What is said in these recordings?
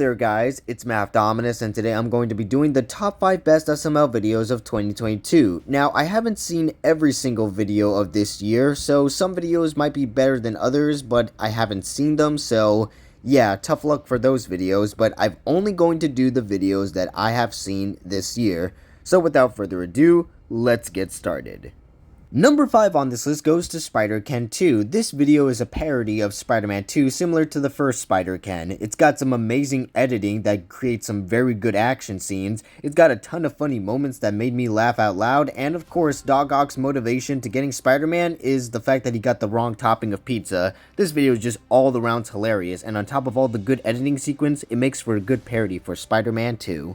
there guys, it's Mafdominus and today I'm going to be doing the top 5 best SML videos of 2022. Now I haven't seen every single video of this year, so some videos might be better than others, but I haven't seen them, so yeah, tough luck for those videos, but I'm only going to do the videos that I have seen this year. So without further ado, let's get started. Number 5 on this list goes to SpiderMan II. This video is a parody of SpiderMan II similar to the first Spider-Man. It's got some amazing editing that creates some very good action scenes. It's got a ton of funny moments that made me laugh out loud, and of course Dog Ock's motivation to getting Spider-Man is the fact that he got the wrong topping of pizza. This video is just all around hilarious, and on top of all the good editing sequence, it makes for a good parody for SpiderMan II.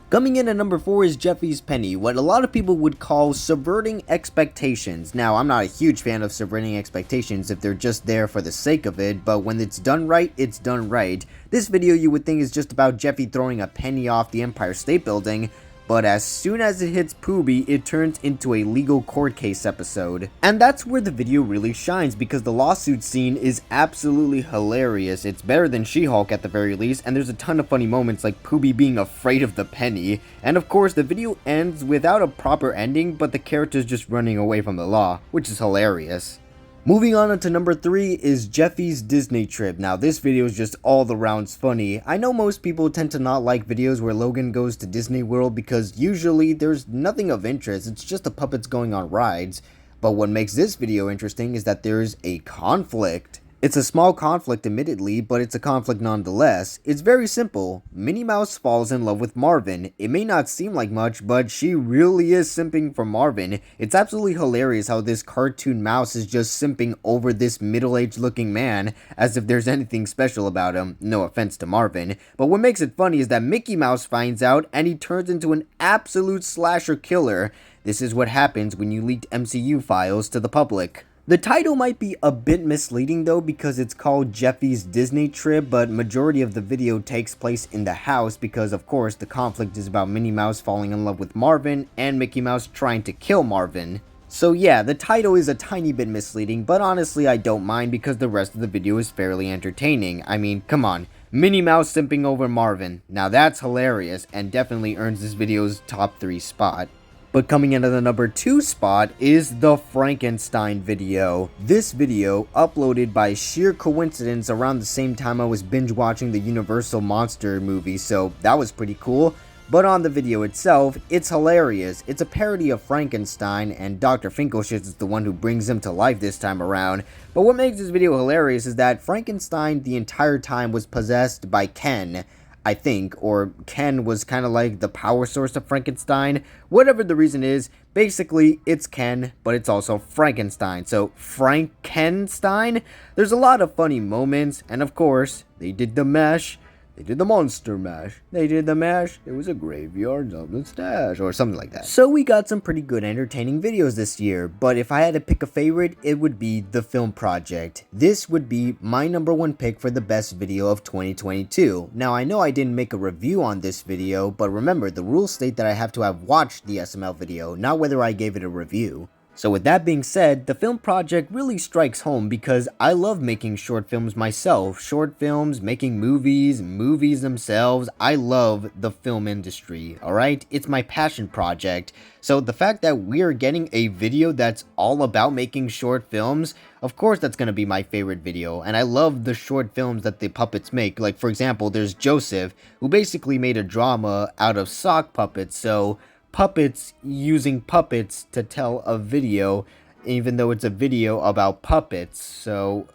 Coming in at number 4 is Jeffys Penny, what a lot of people would call subverting expectations. Now, I'm not a huge fan of subverting expectations if they're just there for the sake of it, but when it's done right, it's done right. This video you would think is just about Jeffy throwing a penny off the Empire State Building, but as soon as it hits Poobie, it turns into a legal court case episode. And that's where the video really shines, because the lawsuit scene is absolutely hilarious. It's better than She-Hulk at the very least, and there's a ton of funny moments like Poobie being afraid of the penny. And of course, the video ends without a proper ending, but the character's just running away from the law, which is hilarious. Moving on to number 3 is Jeffy's Disney trip. Now this video is just all the rounds funny. I know most people tend to not like videos where Logan goes to Disney World because usually there's nothing of interest, it's just the puppets going on rides. But what makes this video interesting is that there's a conflict. It's a small conflict admittedly, but it's a conflict nonetheless. It's very simple. Minnie Mouse falls in love with Marvin. It may not seem like much, but she really is simping for Marvin. It's absolutely hilarious how this cartoon mouse is just simping over this middle-aged looking man as if there's anything special about him. No offense to Marvin. But what makes it funny is that Mickey Mouse finds out and he turns into an absolute slasher killer. This is what happens when you leak MCU files to the public. The title might be a bit misleading though because it's called Jeffy's Disney Trip, but majority of the video takes place in the house because of course the conflict is about Minnie Mouse falling in love with Marvin and Mickey Mouse trying to kill Marvin. So yeah, the title is a tiny bit misleading, but honestly I don't mind because the rest of the video is fairly entertaining. I mean, come on, Minnie Mouse simping over Marvin. Now that's hilarious and definitely earns this video's top 3 spot. But coming into the number 2 spot is the Frankenstein video. This video, uploaded by sheer coincidence around the same time I was binge watching the Universal Monster movie, so that was pretty cool. But on the video itself, it's hilarious. It's a parody of Frankenstein, and Dr. Finkelshitz is the one who brings him to life this time around. But what makes this video hilarious is that Frankenstein the entire time was possessed by Ken, I think, or Ken was kind of like the power source of Frankenstein. Whatever the reason is, basically it's Ken, but it's also Frankenstein. So Frankenstein, there's a lot of funny moments, and of course, they did the mash. They did the monster mash. They did the mash. It was a graveyard of the stash, or something like that. So we got some pretty good entertaining videos this year, but if I had to pick a favorite, it would be The Film Project. This would be my number 1 pick for the best video of 2022. Now I know I didn't make a review on this video, but remember, the rules state that I have to have watched the SML video, not whether I gave it a review. So with that being said, the film project really strikes home because I love making short films myself. Short films, making movies, movies themselves. I love the film industry, alright? It's my passion project. So the fact that we're getting a video that's all about making short films, of course that's going to be my favorite video. And I love the short films that the puppets make. Like for example, there's Joseph, who basically made a drama out of sock puppets. So puppets using puppets to tell a video, even though it's a video about puppets. So,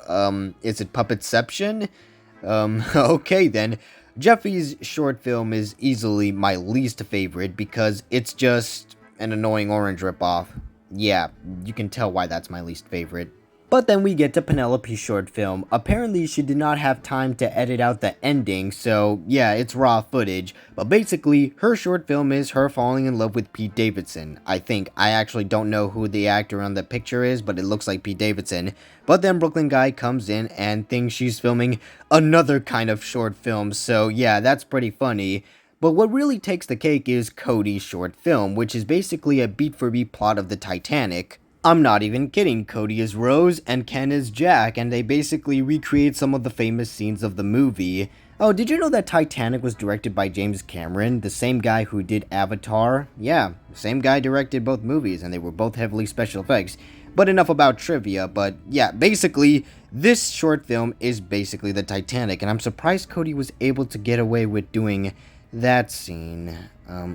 is it Puppetception? Okay then. Jeffy's short film is easily my least favorite because it's just an annoying orange ripoff. Yeah, you can tell why that's my least favorite. But then we get to Penelope's short film. Apparently she did not have time to edit out the ending, so yeah, it's raw footage. But basically, her short film is her falling in love with Pete Davidson. I think. I actually don't know who the actor on the picture is, but it looks like Pete Davidson. But then Brooklyn Guy comes in and thinks she's filming another kind of short film, so yeah, that's pretty funny. But what really takes the cake is Cody's short film, which is basically a beat-for-beat plot of the Titanic. I'm not even kidding, Cody is Rose and Ken is Jack, and they basically recreate some of the famous scenes of the movie. Oh, did you know that Titanic was directed by James Cameron, the same guy who did Avatar? Yeah, the same guy directed both movies, and they were both heavily special effects. But enough about trivia, but yeah, basically, this short film is basically the Titanic, and I'm surprised Cody was able to get away with doing that scene.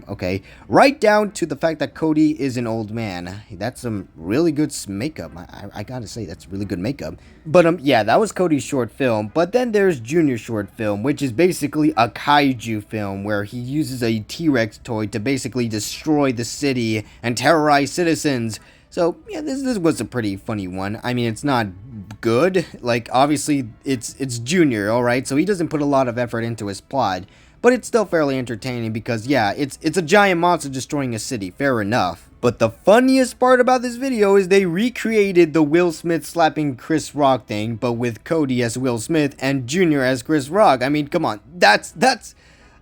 Okay. Right down to the fact that Cody is an old man. That's some really good makeup. I gotta say, that's really good makeup. But, yeah, that was Cody's short film. But then there's Junior's short film, which is basically a kaiju film where he uses a T-Rex toy to basically destroy the city and terrorize citizens. So, yeah, this was a pretty funny one. I mean, it's not good. Like, obviously, it's Junior, alright? So he doesn't put a lot of effort into his plot. But it's still fairly entertaining because, yeah, it's a giant monster destroying a city, fair enough. But the funniest part about this video is they recreated the Will Smith slapping Chris Rock thing, but with Cody as Will Smith and Junior as Chris Rock. I mean, come on, that's...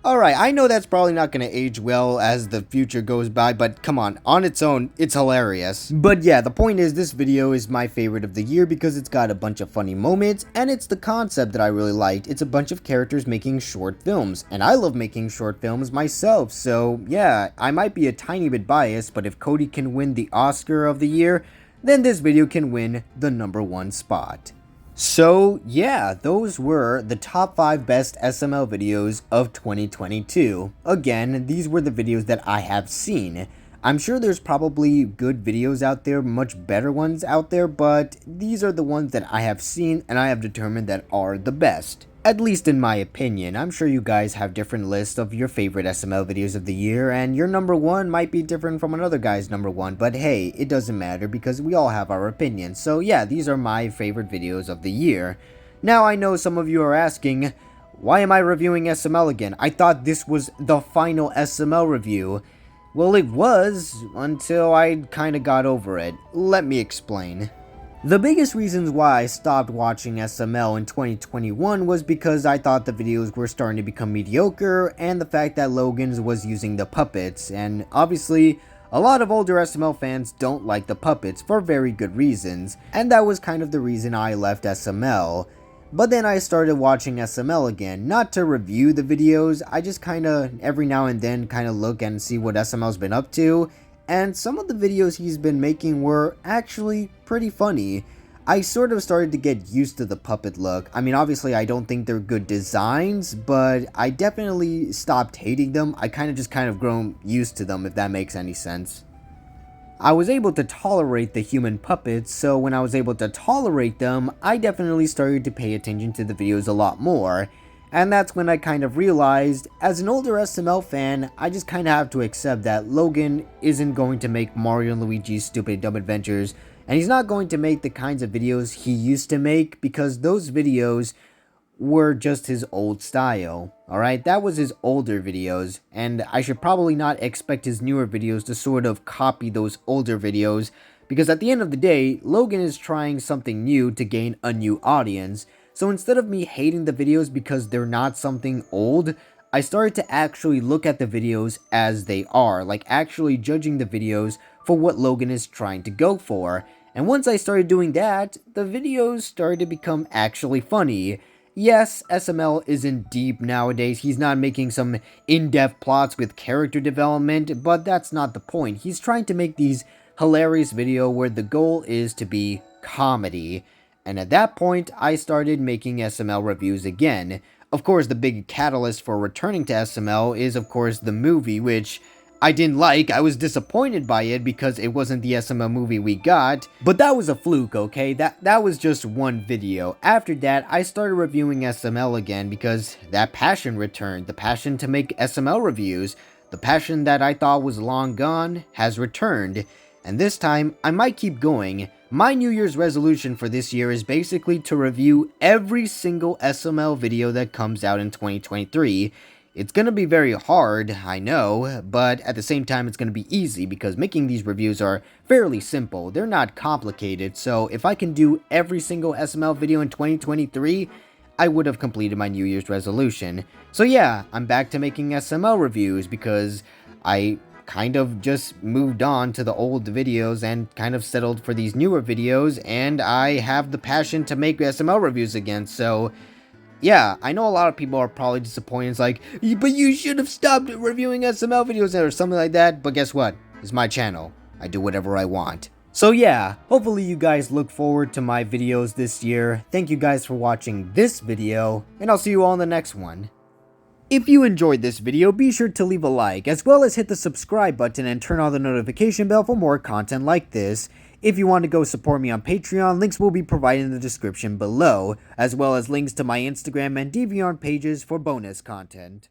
Alright, I know that's probably not going to age well as the future goes by, but come on its own, it's hilarious. But yeah, the point is this video is my favorite of the year because it's got a bunch of funny moments, and it's the concept that I really liked. It's a bunch of characters making short films, and I love making short films myself, so yeah, I might be a tiny bit biased, but if Cody can win the Oscar of the year, then this video can win the #1 spot. So, yeah, those were the top 5 best SML videos of 2022. Again, these were the videos that I have seen. I'm sure there's probably good videos out there, much better ones out there, but these are the ones that I have seen and I have determined that are the best. At least in my opinion. I'm sure you guys have different lists of your favorite SML videos of the year, and your #1 might be different from another guy's #1, but hey, it doesn't matter because we all have our opinions. So yeah, these are my favorite videos of the year. Now I know some of you are asking, why am I reviewing SML again? I thought this was the final SML review. Well, it was, until I kinda got over it. Let me explain. The biggest reasons why I stopped watching SML in 2021 was because I thought the videos were starting to become mediocre, and the fact that Logan's was using the puppets, and obviously, a lot of older SML fans don't like the puppets for very good reasons, and that was kind of the reason I left SML. But then I started watching SML again, not to review the videos, I just kinda, every now and then, kinda look and see what SML's been up to, and some of the videos he's been making were actually pretty funny. I sort of started to get used to the puppet look. I mean, obviously I don't think they're good designs, but I definitely stopped hating them. I kind of grown used to them, if that makes any sense. I was able to tolerate the human puppets, so when I was able to tolerate them, I definitely started to pay attention to the videos a lot more. And that's when I kind of realized, as an older SML fan, I just kind of have to accept that Logan isn't going to make Mario and Luigi's Stupid Dumb Adventures, and he's not going to make the kinds of videos he used to make, because those videos were just his old style, alright? That was his older videos, and I should probably not expect his newer videos to sort of copy those older videos, because at the end of the day, Logan is trying something new to gain a new audience. So instead of me hating the videos because they're not something old, I started to actually look at the videos as they are, like actually judging the videos for what Logan is trying to go for. And once I started doing that, the videos started to become actually funny. Yes, SML isn't deep nowadays, he's not making some in-depth plots with character development, but that's not the point. He's trying to make these hilarious videos where the goal is to be comedy. And at that point, I started making SML reviews again. Of course, the big catalyst for returning to SML is, of course, the movie, which I didn't like. I was disappointed by it because it wasn't the SML movie we got. But that was a fluke, okay? That was just one video. After that, I started reviewing SML again because that passion returned. The passion to make SML reviews. The passion that I thought was long gone has returned. And this time, I might keep going. My New Year's resolution for this year is basically to review every single SML video that comes out in 2023. It's gonna be very hard, I know, but at the same time it's gonna be easy because making these reviews are fairly simple. They're not complicated, so if I can do every single SML video in 2023, I would have completed my New Year's resolution. So yeah, I'm back to making SML reviews because I kind of just moved on to the old videos and kind of settled for these newer videos, and I have the passion to make SML reviews again, so Yeah, I know a lot of people are probably disappointed. It's like, but you should have stopped reviewing SML videos or something like that. But guess what? It's my channel. I do whatever I want. So yeah, hopefully you guys look forward to my videos this year. Thank you guys for watching this video, and I'll see you all in the next one. If you enjoyed this video, be sure to leave a like, as well as hit the subscribe button and turn on the notification bell for more content like this. If you want to go support me on Patreon, links will be provided in the description below, as well as links to my Instagram and DeviantArt pages for bonus content.